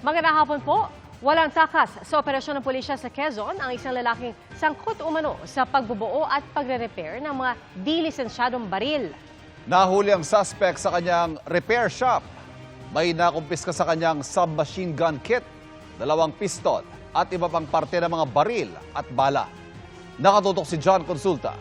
Magandang hapon po. Walang takas sa operasyon ng pulisya sa Quezon ang isang lalaking sangkot umano sa pagbubuo at pagre-repair ng mga di-lisensyadong baril. Nahuli ang suspect sa kanyang repair shop. May nakumpiska sa kanyang submachine gun kit, 2 pistol at iba pang parte ng mga baril at bala. Nakatutok si John Consulta.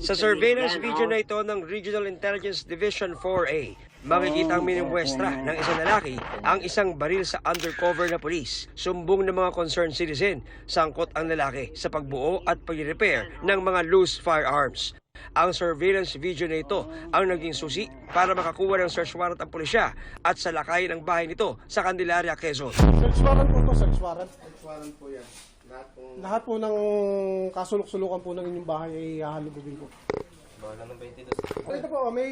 Sa surveillance video na ito ng Regional Intelligence Division 4A, makikita ang minimuestra ng isang lalaki ang isang baril sa undercover na pulis. Sumbong ng mga concerned citizen, sangkot ang lalaki sa pagbuo at pag-repair ng mga loose firearms. Ang surveillance video na ito ang naging susi para makakuha ng search warrant ang pulisya at salakayin ang bahay nito sa Candelaria, Quezon. Search warrant po to, search warrant. Search warrant po yan. Lahat po ng kasulok-sulukan po ng inyong bahay ay hahalugugin po. Bala ng 22. Ito po, may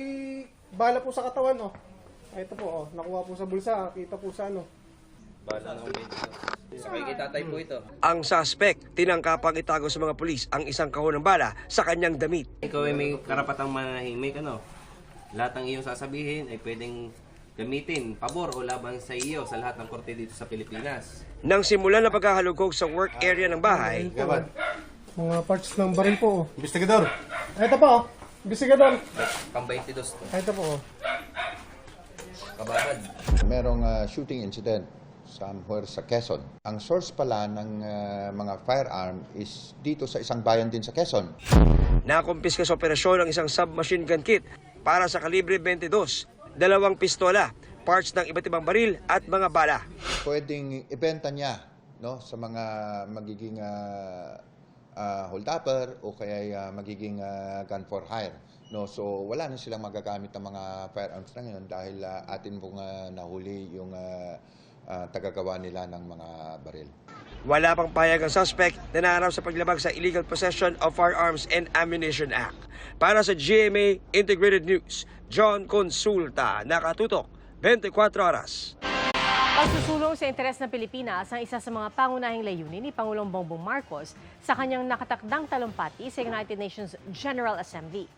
bala po sa katawan, oh. Ito po, oh, nakuha po sa bulsa, kita po sa ano. Bala ng 22. Sa kay tatay po ito. Ang suspect, tinangkapang itago sa mga pulis ang isang kahon ng bala sa kanyang damit. Ikaw ay may karapatang manahimik, ano? Lahat ng iyong sasabihin ay pwedeng gamitin, pabor o laban sa iyo sa lahat ng korte dito sa Pilipinas. Nang simulan na pagkahalugog sa work area ng bahay, Mga parts ng baril po, oh. Investigador. Ito po, oh. Investigador. Pang 22 to. Ito po, oh. Kababad. Merong shooting incident somewhere sa Quezon. Ang source pala ng mga firearm is dito sa isang bayan din sa Quezon. nakumpiska sa operasyon ang isang submachine gun kit para sa kalibre 22, 2 pistola, parts ng iba't ibang baril at mga bala. Pwedeng ibenta niya, no, sa mga magiging hold-upper o kaya magiging gun for hire. No, so wala na silang magagamit ng mga firearms na ngayon dahil atin pong nahuli yung tagagawa nila ng mga baril. Wala pang payag ang suspect na naharap sa paglabag sa Illegal Possession of Firearms and Ammunition Act. Para sa GMA Integrated News, John Consulta, nakatutok 24 oras. Pagsusulong sa interes ng Pilipinas ang isa sa mga pangunahing layunin ni Pangulong Bongbong Marcos sa kanyang nakatakdang talumpati sa United Nations General Assembly.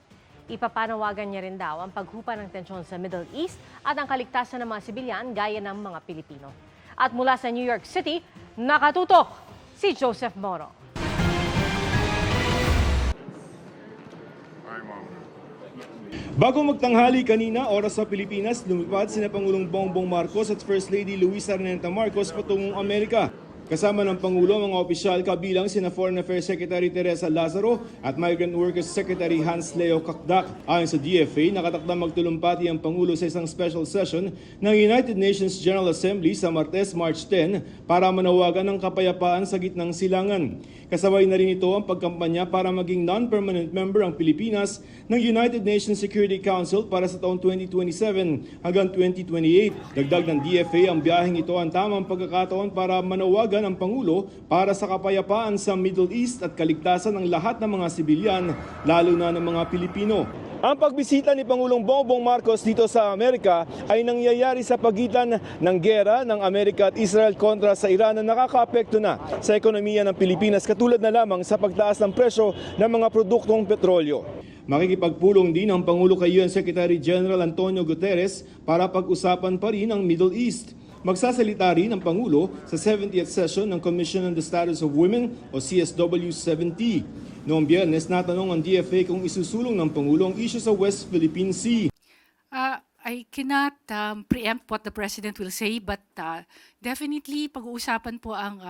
Ipapanawagan niya rin daw ang paghupa ng tensyon sa Middle East at ang kaligtasan ng mga sibilyan gaya ng mga Pilipino. At mula sa New York City, nakatutok si Joseph Moro. Bago magtanghali kanina, oras sa Pilipinas, lumipad sina Pangulong Bongbong Marcos at First Lady Luisa Arneta Marcos patungong Amerika. Kasama ng Pangulo mga opisyal kabilang sina Foreign Affairs Secretary Teresa Lazaro at Migrant Workers Secretary Hans Leo Kakdak. Ayon sa DFA, nakatakdang magtulumpati ang Pangulo sa isang special session ng United Nations General Assembly sa Martes, March 10 para manawagan ng kapayapaan sa gitnang silangan. Kasabay na rin ito ang pagkampanya para maging non-permanent member ang Pilipinas ng United Nations Security Council para sa taong 2027 hanggang 2028. Dagdag ng DFA, ang biyaheng ito ang tamang pagkakataon para manawagan ang Pangulo para sa kapayapaan sa Middle East at kaligtasan ng lahat ng mga sibilyan, lalo na ng mga Pilipino. Ang pagbisita ni Pangulong Bongbong Marcos dito sa Amerika ay nangyayari sa pagitan ng gera ng Amerika at Israel kontra sa Iran na nakakaapekto na sa ekonomiya ng Pilipinas katulad na lamang sa pagtaas ng presyo ng mga produktong petrolyo. Makikipagpulong din ang Pangulo kay UN Secretary General Antonio Guterres para pag-usapan pa rin ang Middle East. Magsasalita rin ang Pangulo sa 70th session ng Commission on the Status of Women o CSW-70. Noong Biyernes, natanong ang DFA kung isusulong ng Pangulo ang issue sa West Philippine Sea. I cannot preempt what the President will say, but definitely pag-uusapan po ang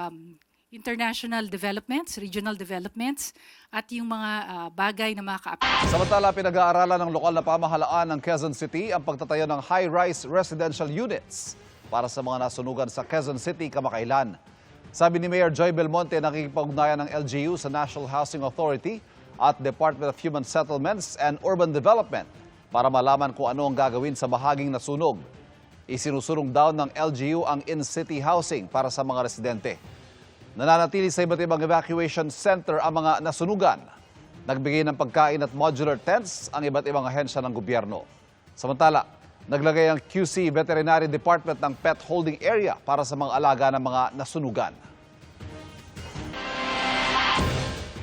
international developments, regional developments, at yung mga bagay na makaka-apekto. Samantala, pinag-aaralan ng lokal na pamahalaan ng Quezon City ang pagtatayo ng high-rise residential units para sa mga nasunugan sa Quezon City kamakailan. Sabi ni Mayor Joy Belmonte, nakikipag-ugnayan ng LGU sa National Housing Authority at Department of Human Settlements and Urban Development para malaman kung ano ang gagawin sa bahaging nasunog. Isinusulong daw ng LGU ang in-city housing para sa mga residente. Nananatili sa iba't ibang evacuation center ang mga nasunugan. Nagbigay ng pagkain at modular tents ang iba't ibang ahensya ng gobyerno. Samantala, naglagay ang QC Veterinary Department ng pet holding area para sa mga alaga ng mga nasunugan.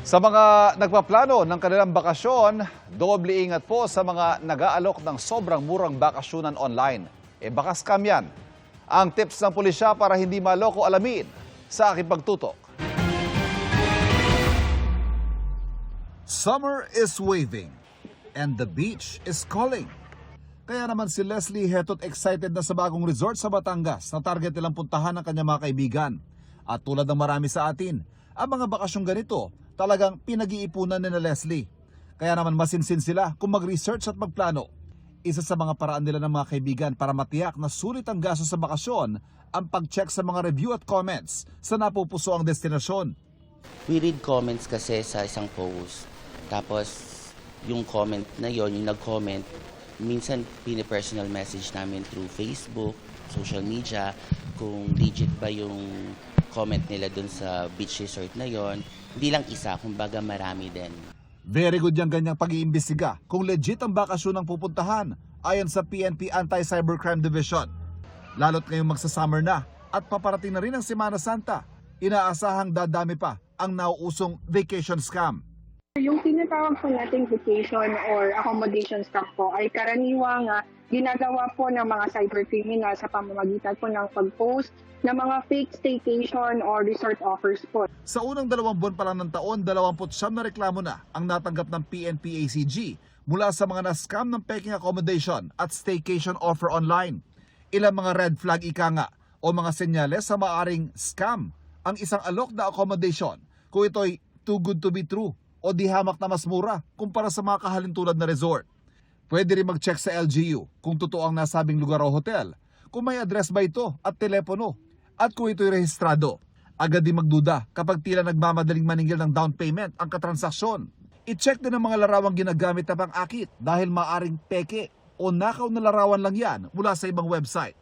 Sa mga nagpaplano ng kanilang bakasyon, doble ingat po sa mga nag-aalok ng sobrang murang bakasyonan online. baka scam yan. Ang tips ng pulisya para hindi maloko alamin sa aking pagtutok. Summer is waving and the beach is calling. Kaya naman si Leslie Hetot excited na sa bagong resort sa Batangas na target nilang puntahan ng kanyang mga kaibigan. At tulad ng marami sa atin, ang mga bakasyong ganito talagang pinag-iipunan ni na Leslie. Kaya naman masinsin sila kung mag-research at magplano. Isa sa mga paraan nila ng mga kaibigan para matiyak na sulit ang gasto sa bakasyon ang pag-check sa mga review at comments sa napupuso ang destinasyon. We read comments kasi sa isang post. Tapos yung comment na yon, yung nag-comment, minsan pini-personal message namin through Facebook, social media, kung legit ba yung comment nila dun sa beach resort na yon. Hindi lang isa, kumbaga marami din. Very good yung ganyang pag-iimbestiga kung legit ang bakasyon ng pupuntahan ayon sa PNP Anti-Cybercrime Division. Lalo't ngayong magsasummer na at paparating na rin ang Semana Santa, inaasahang dadami pa ang nauusong vacation scam. Yung tinatawag po nating vacation or accommodation scam po ay karaniwang ginagawa po ng mga cybercriminal sa pamamagitan po ng pag-post ng mga fake staycation or resort offers po. Sa unang 2 buwan pa lang ng taon, 29 na reklamo na ang natanggap ng PNP-ACG mula sa mga na-scam ng peking accommodation at staycation offer online. Ilang mga red flag ika nga o mga senyales sa maaring scam ang isang alok na accommodation kung ito'y too good to be true o di hamak na mas mura kumpara sa mga kahalintulad na resort. Pwede rin mag-check sa LGU kung totoo ang nasabing lugar o hotel, kung may address ba ito at telepono, at kung ito'y rehistrado. Agad din magduda kapag tila nagmamadaling maningil ng down payment ang katransaksyon. I-check din ang mga larawang ginagamit na pang-akit dahil maaring peke o nakaw na larawan lang yan mula sa ibang website.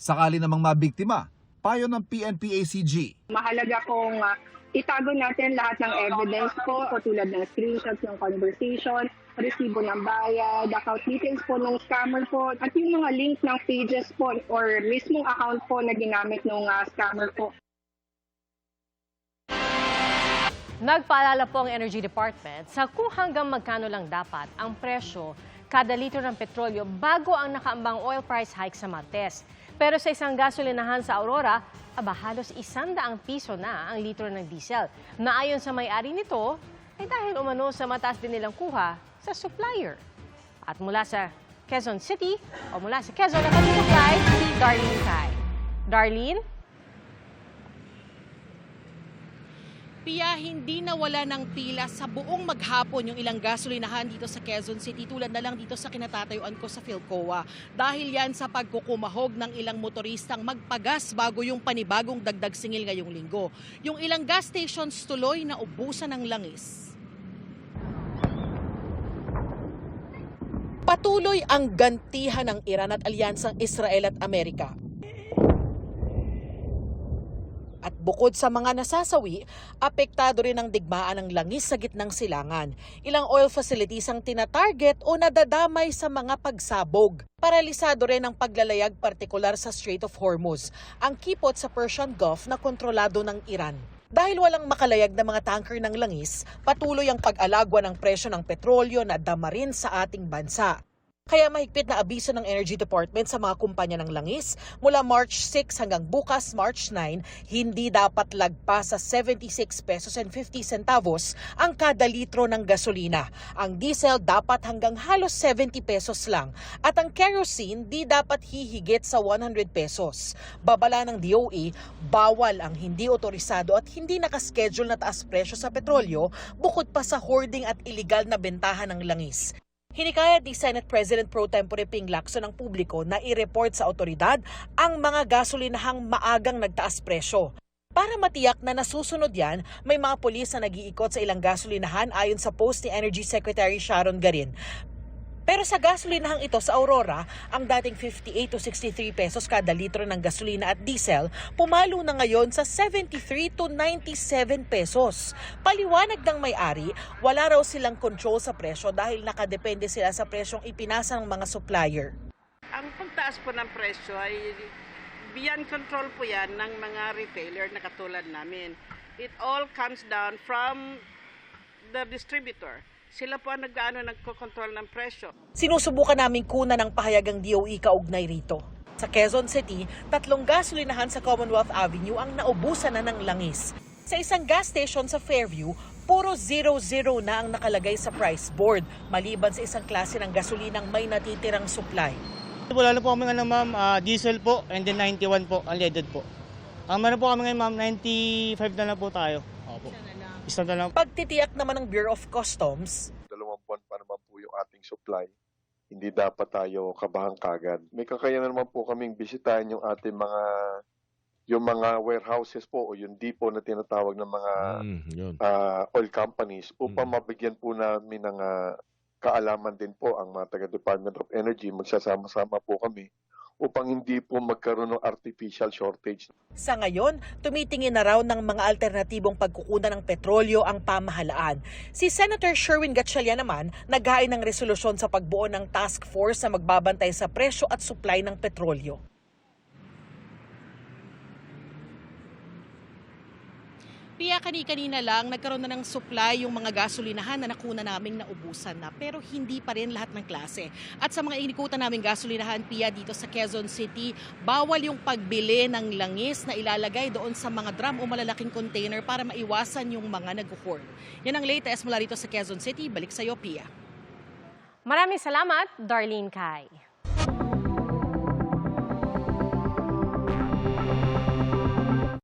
Sakali namang mabiktima, payo ng PNP-ACG. Mahalaga pong itago natin lahat ng evidence po, tulad ng screenshots ng conversation, resibo ng bayad, account details po ng scammer po, at yung mga link ng pages po or mismong account po na ginamit ng scammer po. Nagpaalala po ang Energy Department sa kung hanggang magkano lang dapat ang presyo kada litro ng petrolyo bago ang nakaambang oil price hike sa Martes. Pero sa isang gasolinahan sa Aurora, halos 100 piso na ang litro ng diesel. Na ayon sa may-ari nito, ay dahil umano sa mataas din nilang kuha sa supplier. At mula sa Quezon City, o mula sa Quezon, nakatutuklay si Darlene Kai. Darlene? Pia, hindi nawala ng pila sa buong maghapon yung ilang gasolinahan dito sa Quezon City, tulad na lang dito sa kinatatayuan ko sa Philcoa. Dahil yan sa pagkukumahog ng ilang motoristang magpagas bago yung panibagong dagdag singil ngayong linggo. Yung ilang gas stations tuloy na ubusan ng langis. Patuloy ang gantihan ng Iran at alyansang Israel at Amerika. At bukod sa mga nasasawi, apektado rin ang digmaan ng langis sa gitnang silangan. Ilang oil facilities ang tinatarget o nadadamay sa mga pagsabog. Paralisado rin ang paglalayag partikular sa Strait of Hormuz, ang kipot sa Persian Gulf na kontrolado ng Iran. Dahil walang makalayag na mga tanker ng langis, patuloy ang pag-alagwa ng presyo ng petrolyo na dama rin sa ating bansa. Kaya mahigpit na abiso ng Energy Department sa mga kumpanya ng langis, mula March 6 hanggang bukas March 9, hindi dapat lagpas sa 76 pesos and 50 centavos ang kada litro ng gasolina. Ang diesel dapat hanggang halos 70 pesos lang at ang kerosene di dapat hihigit sa 100 pesos. Babala ng DOE, bawal ang hindi otorisado at hindi nakaschedule na taas presyo sa petrolyo bukod pa sa hoarding at iligal na bentahan ng langis. Hinikayat ni Senate President Pro Tempore Ping Lacson ng publiko na i-report sa otoridad ang mga gasolinahang maagang nagtaas presyo. Para matiyak na nasusunod yan, may mga pulis na nag-iikot sa ilang gasolinahan ayon sa post ni Energy Secretary Sharon Garin. Pero sa gasolinahang ito sa Aurora, ang dating 58 to 63 pesos kada litro ng gasolina at diesel, pumalo na ngayon sa 73 to 97 pesos. Paliwanag ng may-ari, wala raw silang control sa presyo dahil nakadepende sila sa presyong ipinasa ng mga supplier. Ang pagtaas po ng presyo ay beyond control po yan ng mga retailer na katulad namin. It all comes down from the distributor. Sila po ang nagko-control ng presyo. Sinusubukan namin kunan ng pahayagang DOE kaugnay rito. Sa Quezon City, 3 gasolinahan sa Commonwealth Avenue ang naubusan na ng langis. Sa isang gas station sa Fairview, puro 00 na ang nakalagay sa price board, maliban sa isang klase ng gasolinang may natitirang supply. Wala na po kami ma'am, diesel po, and then 91 po, unleaded po. Ang meron po kami ngayon ma'am, 95 na lang po tayo. Opo. Isa na lang. Pagtitiyak naman ng Bureau of Customs, 2 buwan pa naman po yung ating supply. Hindi dapat tayo kabahan kagad. May kakayanan naman po kaming bisitahin yung ating mga warehouses po o yung depot na tinatawag ng mga oil companies upang mabigyan po namin ng kaalaman din po ang mga taga-Department of Energy. Magsasama-sama po kami upang hindi po magkaroon ng artificial shortage. sa ngayon, tumitingin na raw ng mga alternatibong pagkukunan ng petrolyo ang pamahalaan. Si Senator Sherwin Gatchalian naman naghain ng resolusyon sa pagbuo ng task force na magbabantay sa presyo at supply ng petrolyo. Pia, kanina lang nagkaroon na ng supply yung mga gasolinahan na nakuna naming naubusan na, pero hindi pa rin lahat ng klase. At sa mga inikutan naming gasolinahan, Pia, dito sa Quezon City, bawal yung pagbili ng langis na ilalagay doon sa mga drum o malalaking container para maiwasan yung mga nag-hoard. Yan ang latest mula dito sa Quezon City. Balik sa'yo, Pia. Maraming salamat, Darlene Kai.